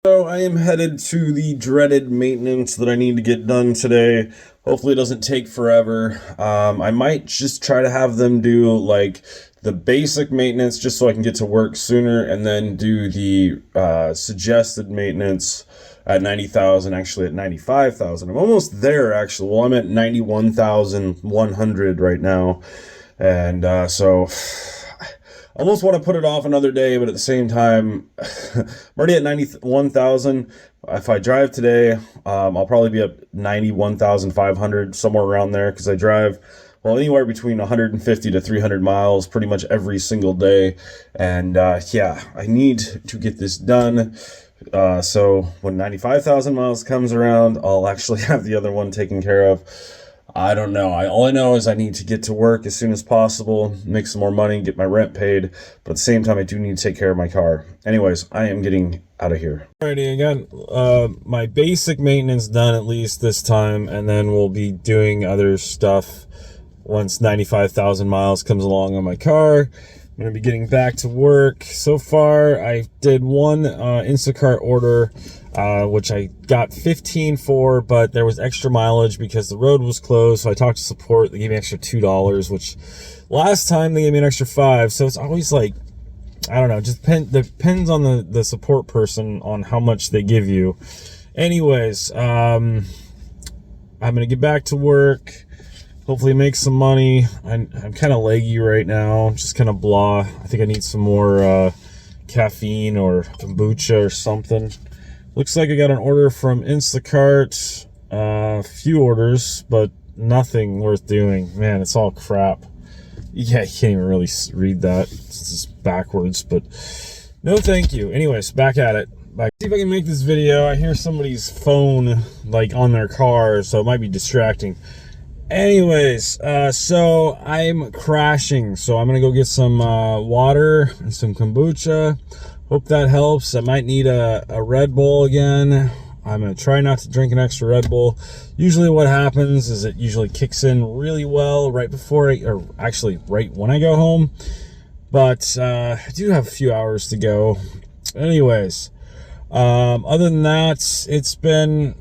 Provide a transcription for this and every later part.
So I am headed to the dreaded maintenance that I need to get done today. Hopefully it doesn't take forever. I might just try to have them do like the basic maintenance just so I can get to work sooner, and then do the suggested maintenance at 90,000, actually at 95,000. I'm almost there actually. Well, I'm at 91,100 right now. And so I almost want to put it off another day, but at the same time, I'm already at 91,000. If I drive today, I'll probably be at 91,500, somewhere around there, because I drive, well, anywhere between 150 to 300 miles pretty much every single day. And yeah, I need to get this done. So when 95,000 miles comes around, I'll actually have the other one taken care of. I don't know. All I know is I need to get to work as soon as possible, make some more money, get my rent paid. But at the same time, I do need to take care of my car. Anyways, I am getting out of here. Alrighty, I got my basic maintenance done at least this time, and then we'll be doing other stuff once 95,000 miles comes along on my car. I'm going to be getting back to work. So far, I did one Instacart order, which I got 15 for, but there was extra mileage because the road was closed. So I talked to support. They gave me an extra $2, which last time they gave me an extra $5. So it's always like, I don't know, just depends on the support person on how much they give you. Anyways, I'm going to get back to work. Hopefully make some money. I'm kind of leggy right now, just kind of blah. I think I need some more caffeine or kombucha or something. Looks like I got an order from Instacart. A few orders, but nothing worth doing. Man, it's all crap. Yeah, you can't even really read that. It's just backwards, but no thank you. Anyways, back at it. See if I can make this video. I hear somebody's phone like on their car, so it might be distracting. Anyways, so I'm crashing, so I'm gonna go get some water and some kombucha. Hope that helps. I might need a Red Bull again. I'm gonna try not to drink an extra Red Bull. Usually what happens is it usually kicks in really well right before or actually right when I go home, but I do have a few hours to go. Anyways, other than that, it's been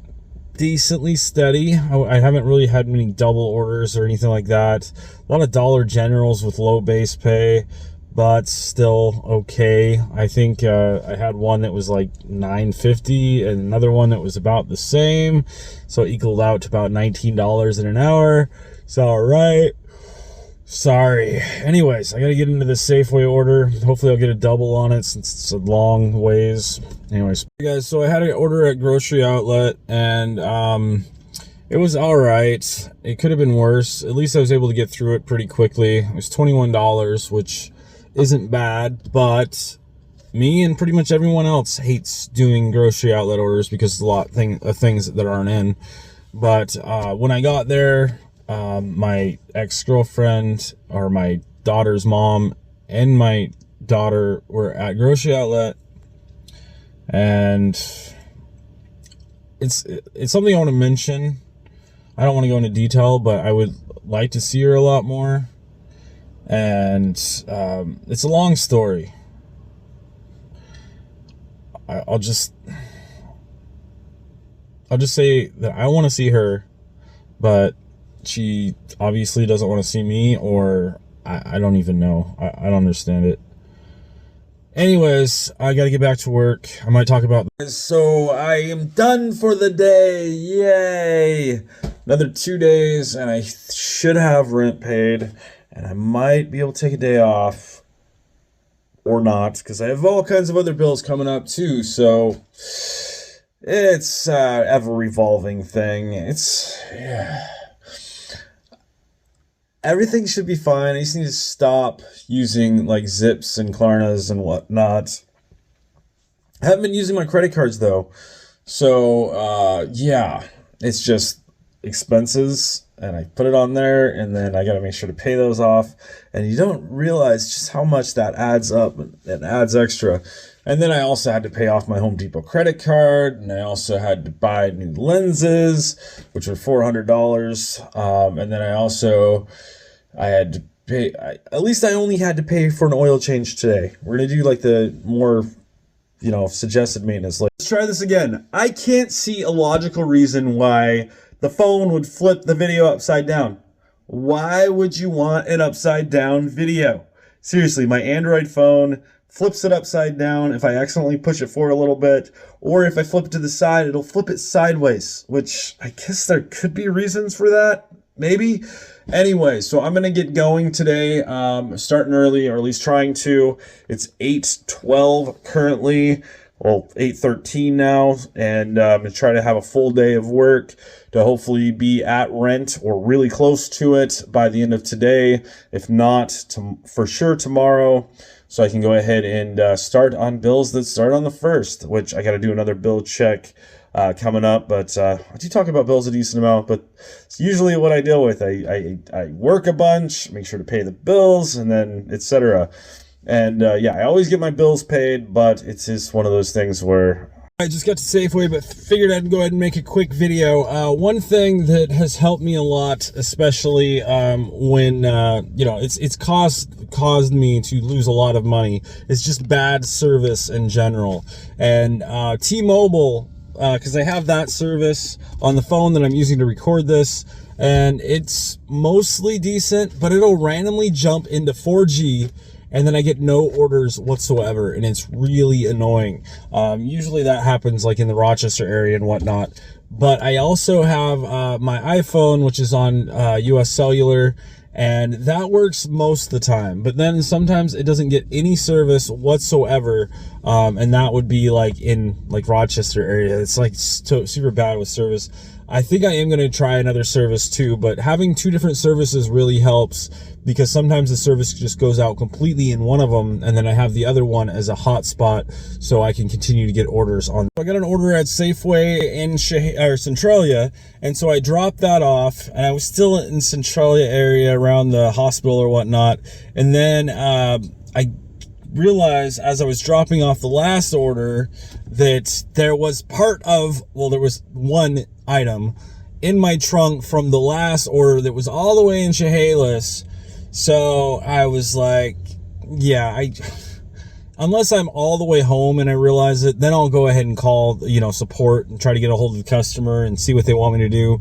decently steady. I haven't really had many double orders or anything like that. A lot of Dollar Generals with low base pay, but still okay. I think I had one that was like $9.50 and another one that was about the same, so it equaled out to about $19 in an hour. It's all right. Sorry. Anyways, I gotta get into the Safeway order. Hopefully I'll get a double on it since it's a long ways. Anyways, guys, so I had an order at grocery outlet, and it was all right. It could have been worse. At least I was able to get through it pretty quickly. It was $21, which isn't bad, but me and pretty much everyone else hates doing grocery outlet orders because it's a lot of things that aren't in. But when I got there, my ex-girlfriend, or my daughter's mom, and my daughter were at grocery outlet, and it's something I want to mention. I don't want to go into detail, but I would like to see her a lot more, and it's a long story. I'll just say that I want to see her, but she obviously doesn't want to see me, or I don't even know. I don't understand it. Anyways, I gotta get back to work. I might talk about this. So I am done for the day. Yay! Another 2 days, and I should have rent paid, and I might be able to take a day off, or not, because I have all kinds of other bills coming up too. So it's ever revolving thing. Yeah. Everything should be fine. I just need to stop using like Zips and Klarnas and whatnot. I haven't been using my credit cards though. So yeah, it's just expenses, and I put it on there, and then I got to make sure to pay those off. And you don't realize just how much that adds up and adds extra. And then I also had to pay off my Home Depot credit card, and I also had to buy new lenses, which were $400. And then I had to pay, at least I only had to pay for an oil change today. We're going to do like the more suggested maintenance. Let's try this again. I can't see a logical reason why the phone would flip the video upside down. Why would you want an upside down video? Seriously, my Android phone flips it upside down if I accidentally push it forward a little bit, or if I flip it to the side, it'll flip it sideways, which I guess there could be reasons for that, maybe. Anyway, so I'm going to get going today, starting early, or at least trying to. It's 8:12 currently, well, 8:13 now, and I'm going to try to have a full day of work to hopefully be at rent or really close to it by the end of today, if not for sure tomorrow, so I can go ahead and start on bills that start on the 1st, which I got to do another bill check coming up, but I do talk about bills a decent amount, but it's usually what I deal with. I work a bunch, make sure to pay the bills, and then etc. And I always get my bills paid, but it's just one of those things where I just got to Safeway, but figured I'd go ahead and make a quick video. One thing that has helped me a lot, especially when it's caused me to lose a lot of money, is just bad service in general. And T-Mobile, because I have that service on the phone that I'm using to record this, and it's mostly decent, but it'll randomly jump into 4G, and then I get no orders whatsoever, and it's really annoying. Usually that happens like in the Rochester area and whatnot. But I also have my iPhone, which is on US Cellular, and that works most of the time. But then sometimes it doesn't get any service whatsoever, and that would be like in like Rochester area. It's like super bad with service. I think I am going to try another service too, but having two different services really helps, because sometimes the service just goes out completely in one of them, and then I have the other one as a hotspot, so I can continue to get orders on. I got an order at Safeway in Centralia, and so I dropped that off, and I was still in Centralia area around the hospital or whatnot, and then I realized as I was dropping off the last order that there was one item in my trunk from the last order that was all the way in Chehalis. So I was like, unless I'm all the way home and I realize it, then I'll go ahead and call, support and try to get a hold of the customer and see what they want me to do.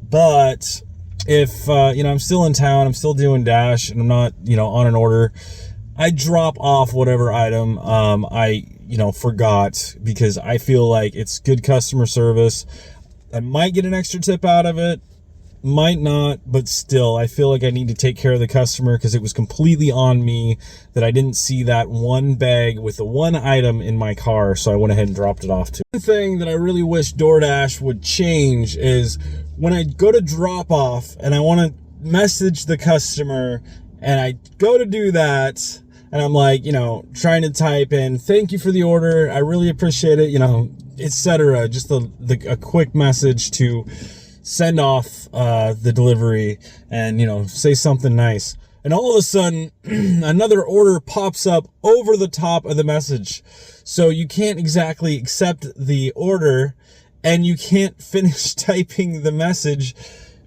But if, I'm still in town, I'm still doing Dash, and I'm not, on an order, I drop off whatever item I forgot, because I feel like it's good customer service. I might get an extra tip out of it, might not, but still, I feel like I need to take care of the customer, because it was completely on me that I didn't see that one bag with the one item in my car, so I went ahead and dropped it off too. One thing that I really wish DoorDash would change is when I go to drop off and I want to message the customer, and I go to do that, and I'm like, trying to type in, "Thank you for the order, I really appreciate it," etc. Just a quick message to send off the delivery and, say something nice. And all of a sudden, another order pops up over the top of the message. So you can't exactly accept the order, and you can't finish typing the message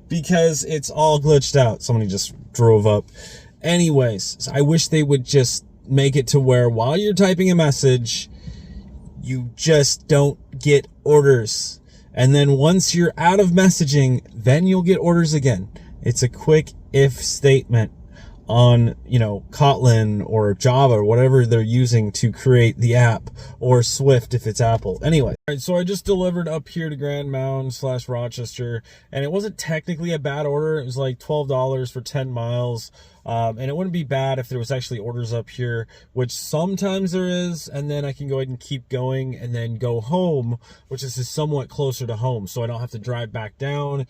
because it's all glitched out. Somebody just drove up. Anyways, I wish they would just make it to where while you're typing a message, you just don't get orders. And then once you're out of messaging, then you'll get orders again. It's a quick if statement on, Kotlin or Java or whatever they're using to create the app, or Swift if it's Apple. Anyway, all right, so I just delivered up here to Grand Mound / Rochester, and it wasn't technically a bad order. It was like $12 for 10 miles. And it wouldn't be bad if there was actually orders up here, which sometimes there is, and then I can go ahead and keep going and then go home, which is somewhat closer to home, so I don't have to drive back down.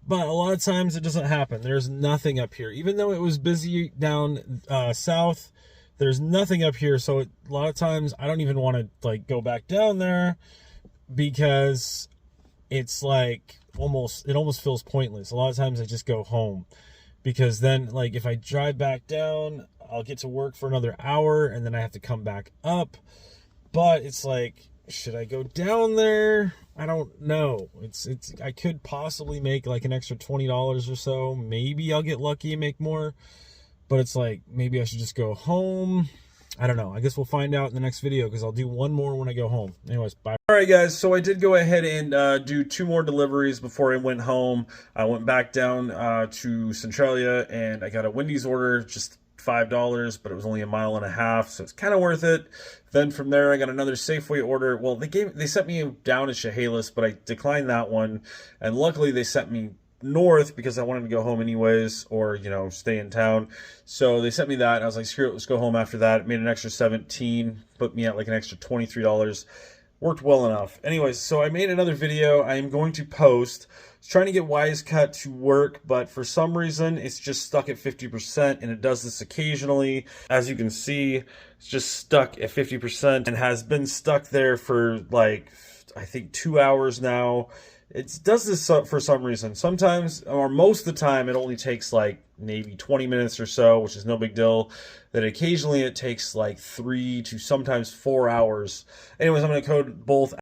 But a lot of times it doesn't happen. There's nothing up here. Even though it was busy down south, there's nothing up here. So a lot of times I don't even want to go back down there, because it's like it almost feels pointless. A lot of times I just go home, because then if I drive back down, I'll get to work for another hour, and then I have to come back up. But it's like, should I go down there? I don't know. I could possibly make an extra $20 or so. Maybe I'll get lucky and make more. But it's like, maybe I should just go home. I don't know. I guess we'll find out in the next video because I'll do one more when I go home. Anyways, bye. All right, guys. So I did go ahead and do 2 more deliveries before I went home. I went back down to Centralia and I got a Wendy's order, just $5, but it was only a mile and a half, so it's kind of worth it. Then from there, I got another Safeway order. Well, they sent me down to Chehalis, but I declined that one, and luckily they sent me north because I wanted to go home anyways, or stay in town. So they sent me that, and I was like, screw it, let's go home after that. It made an extra $17, put me at like an extra $23. Worked well enough. Anyways, so I made another video. I am going to post. I was trying to get Wisecut to work, but for some reason it's just stuck at 50%, and it does this occasionally. As you can see, it's just stuck at 50% and has been stuck there for like, I think 2 hours now. It does this for some reason. Sometimes, or most of the time, it only takes like maybe 20 minutes or so, which is no big deal. Then occasionally it takes like 3 to sometimes 4 hours. Anyways, I'm going to code both